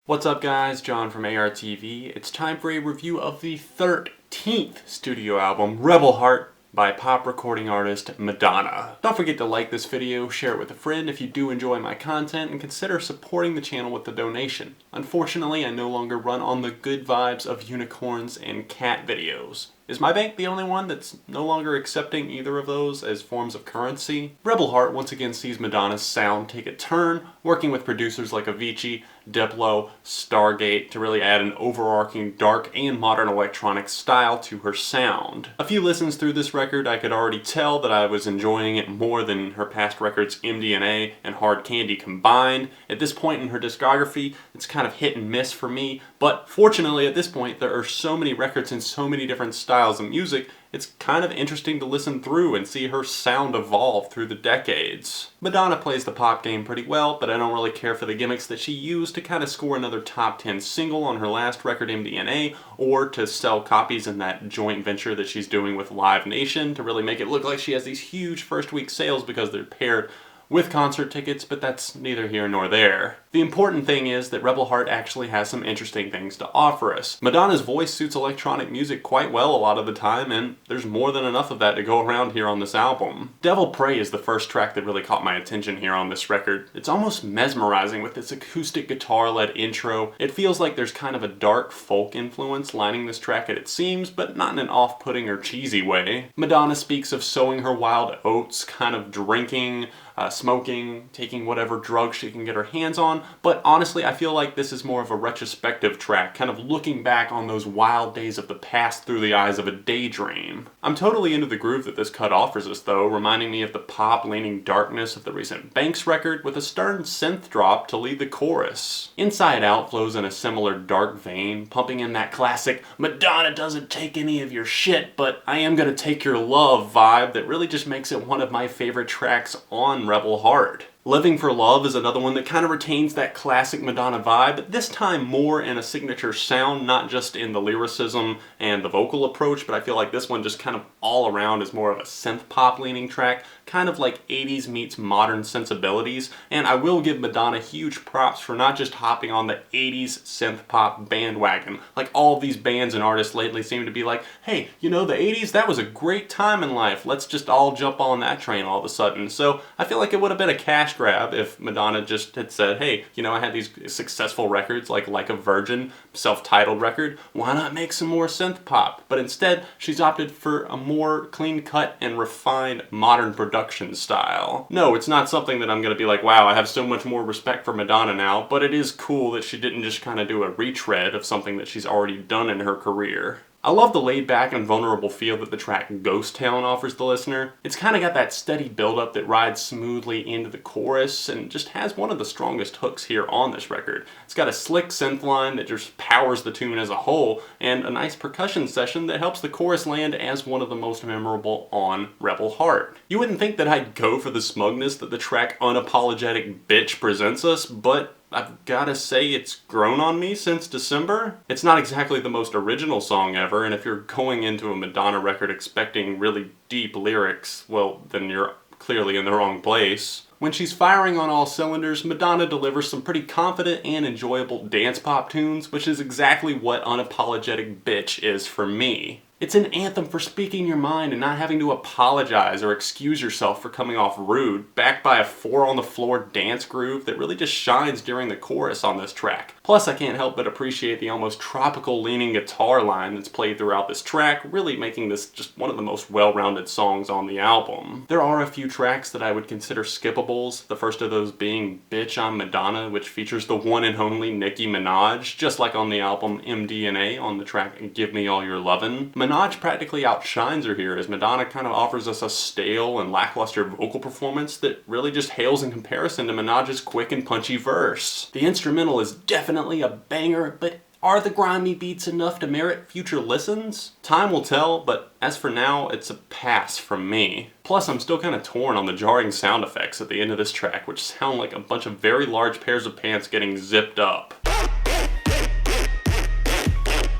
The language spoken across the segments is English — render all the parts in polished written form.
What's up guys, John from ARTV. It's time for a review of the 13th studio album, Rebel Heart, by pop recording artist Madonna. Don't forget to like this video, share it with a friend if you do enjoy my content, and consider supporting the channel with a donation. Unfortunately, I no longer run on the good vibes of unicorns and cat videos. Is my bank the only one that's no longer accepting either of those as forms of currency? Rebel Heart once again sees Madonna's sound take a turn, working with producers like Avicii, Diplo, Stargate to really add an overarching dark and modern electronic style to her sound. A few listens through this record, I could already tell that I was enjoying it more than her past records MDNA and Hard Candy combined. At this point in her discography, it's kind of hit and miss for me, but fortunately at this point there are so many records and so many different styles of music, it's kind of interesting to listen through and see her sound evolve through the decades. Madonna plays the pop game pretty well, but I don't really care for the gimmicks that she used to kind of score another top 10 single on her last record MDNA, or to sell copies in that joint venture that she's doing with Live Nation to really make it look like she has these huge first week sales because they're paired with concert tickets, but that's neither here nor there. The important thing is that Rebel Heart actually has some interesting things to offer us. Madonna's voice suits electronic music quite well a lot of the time, and there's more than enough of that to go around here on this album. Devil Pray is the first track that really caught my attention here on this record. It's almost mesmerizing with this acoustic guitar-led intro. It feels like there's kind of a dark folk influence lining this track at its seams, but not in an off-putting or cheesy way. Madonna speaks of sowing her wild oats, kind of drinking, smoking, taking whatever drugs she can get her hands on, but honestly I feel like this is more of a retrospective track, kind of looking back on those wild days of the past through the eyes of a daydream. I'm totally into the groove that this cut offers us though, reminding me of the pop-leaning darkness of the recent Banks record with a stern synth drop to lead the chorus. Inside Out flows in a similar dark vein, pumping in that classic Madonna doesn't take any of your shit, but I am gonna take your love vibe that really just makes it one of my favorite tracks on Rebel Heart. Living for Love is another one that kind of retains that classic Madonna vibe, but this time more in a signature sound, not just in the lyricism and the vocal approach, but I feel like this one just kind of all around is more of a synth pop leaning track, kind of like 80s meets modern sensibilities, and I will give Madonna huge props for not just hopping on the 80s synth pop bandwagon. Like all of these bands and artists lately seem to be like, hey, you know the 80s, that was a great time in life, let's just all jump on that train all of a sudden. So I feel like it would have been a cash grab if Madonna just had said, hey, you know, I had these successful records like a Virgin, self-titled record, why not make some more synth pop? But instead, she's opted for a more clean-cut and refined modern production style. No, it's not something that I'm gonna be like, wow, I have so much more respect for Madonna now, but it is cool that she didn't just kind of do a retread of something that she's already done in her career. I love the laid-back and vulnerable feel that the track Ghosttown offers the listener. It's kind of got that steady build-up that rides smoothly into the chorus and just has one of the strongest hooks here on this record. It's got a slick synth line that just powers the tune as a whole, and a nice percussion session that helps the chorus land as one of the most memorable on Rebel Heart. You wouldn't think that I'd go for the smugness that the track Unapologetic Bitch presents us, but I've gotta say it's grown on me since December. It's not exactly the most original song ever, and if you're going into a Madonna record expecting really deep lyrics, well, then you're clearly in the wrong place. When she's firing on all cylinders, Madonna delivers some pretty confident and enjoyable dance pop tunes, which is exactly what Unapologetic Bitch is for me. It's an anthem for speaking your mind and not having to apologize or excuse yourself for coming off rude, backed by a 4-on-the-floor dance groove that really just shines during the chorus on this track. Plus, I can't help but appreciate the almost tropical-leaning guitar line that's played throughout this track, really making this just one of the most well-rounded songs on the album. There are a few tracks that I would consider skippables, the first of those being Bitch I'm Madonna, which features the one and only Nicki Minaj, just like on the album MDNA on the track Give Me All Your Lovin'. Minaj practically outshines her here as Madonna kind of offers us a stale and lackluster vocal performance that really just hails in comparison to Minaj's quick and punchy verse. The instrumental is definitely a banger, but are the grimy beats enough to merit future listens? Time will tell, but as for now, it's a pass from me. Plus, I'm still kind of torn on the jarring sound effects at the end of this track, which sound like a bunch of very large pairs of pants getting zipped up.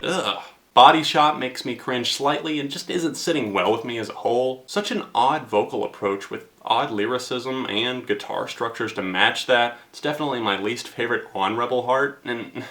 Ugh. Body Shot makes me cringe slightly and just isn't sitting well with me as a whole. Such an odd vocal approach with odd lyricism and guitar structures to match that. It's definitely my least favorite on Rebel Heart, and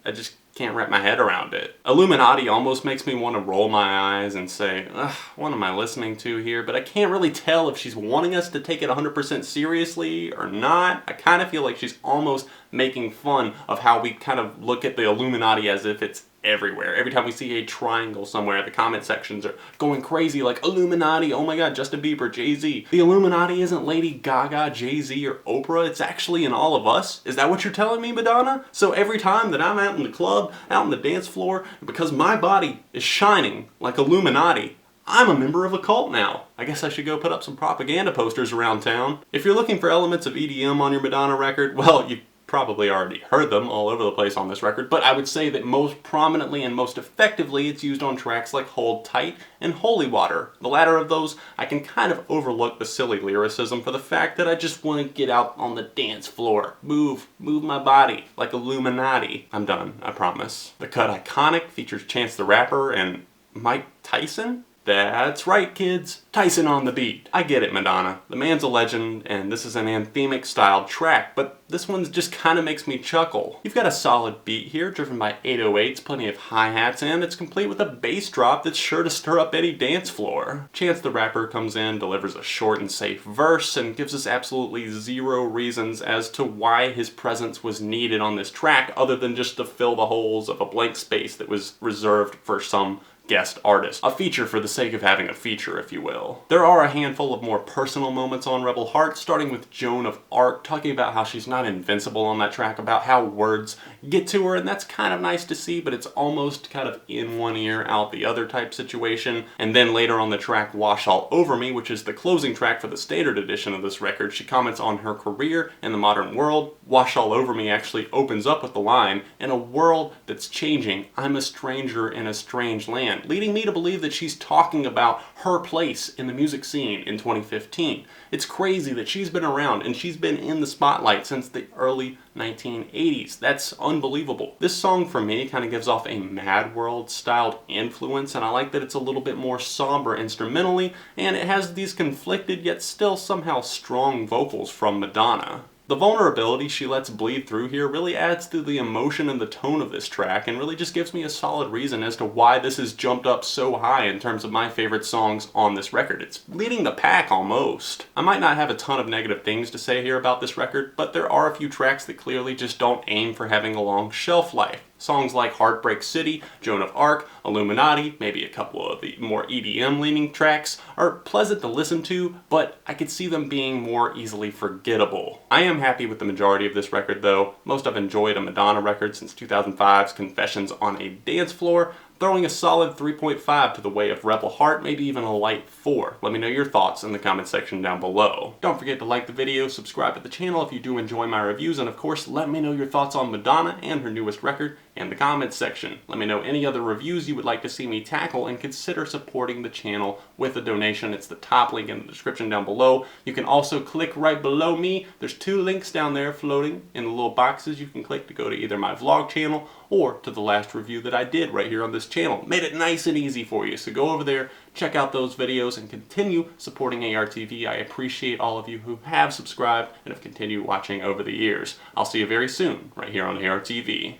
I just can't wrap my head around it. Illuminati almost makes me want to roll my eyes and say, ugh, what am I listening to here? But I can't really tell if she's wanting us to take it 100% seriously or not. I kind of feel like she's almost making fun of how we kind of look at the Illuminati as if it's everywhere. Every time we see a triangle somewhere, the comment sections are going crazy like, Illuminati, oh my god, Justin Bieber, Jay-Z. The Illuminati isn't Lady Gaga, Jay-Z, or Oprah, it's actually in all of us? Is that what you're telling me, Madonna? So every time that I'm out in the club, out on the dance floor, because my body is shining like Illuminati, I'm a member of a cult now. I guess I should go put up some propaganda posters around town. If you're looking for elements of EDM on your Madonna record, well, you probably already heard them all over the place on this record, but I would say that most prominently and most effectively it's used on tracks like Hold Tight and Holy Water. The latter of those, I can kind of overlook the silly lyricism for the fact that I just want to get out on the dance floor, move my body like Illuminati. I'm done, I promise. The cut Iconic features Chance the Rapper and Mike Tyson? That's right, kids. Tyson on the beat. I get it, Madonna. The man's a legend, and this is an anthemic styled track, but this one just kind of makes me chuckle. You've got a solid beat here, driven by 808s, plenty of hi-hats, and it's complete with a bass drop that's sure to stir up any dance floor. Chance the Rapper comes in, delivers a short and safe verse, and gives us absolutely zero reasons as to why his presence was needed on this track, other than just to fill the holes of a blank space that was reserved for some guest artist. A feature for the sake of having a feature, if you will. There are a handful of more personal moments on Rebel Heart, starting with Joan of Arc talking about how she's not invincible on that track, about how words get to her, and that's kind of nice to see, but it's almost kind of in one ear, out the other type situation. And then later on the track Wash All Over Me, which is the closing track for the standard edition of this record, she comments on her career in the modern world. Wash All Over Me actually opens up with the line, "In a world that's changing, I'm a stranger in a strange land," leading me to believe that she's talking about her place in the music scene in 2015. It's crazy that she's been around and she's been in the spotlight since the early 1980s. That's unbelievable. This song for me kind of gives off a Mad World styled influence, and I like that it's a little bit more somber instrumentally, and it has these conflicted yet still somehow strong vocals from Madonna. The vulnerability she lets bleed through here really adds to the emotion and the tone of this track, and really just gives me a solid reason as to why this has jumped up so high in terms of my favorite songs on this record. It's leading the pack almost. I might not have a ton of negative things to say here about this record, but there are a few tracks that clearly just don't aim for having a long shelf life. Songs like HeartBreakCity, Joan of Arc, Illuminati, maybe a couple of the more EDM-leaning tracks are pleasant to listen to, but I could see them being more easily forgettable. I am happy with the majority of this record though. Most I've enjoyed a Madonna record since 2005's Confessions on a Dance Floor, throwing a solid 3.5 to the way of Rebel Heart, maybe even a light 4. Let me know your thoughts in the comment section down below. Don't forget to like the video, subscribe to the channel if you do enjoy my reviews, and of course let me know your thoughts on Madonna and her newest record in the comments section. Let me know any other reviews you would like to see me tackle, and consider supporting the channel with a donation. It's the top link in the description down below. You can also click right below me. There's 2 links down there floating in the little boxes you can click to go to either my vlog channel or to the last review that I did right here on this channel. Made it nice and easy for you, so go over there, check out those videos, and continue supporting ARTV. I appreciate all of you who have subscribed and have continued watching over the years. I'll see you very soon right here on ARTV.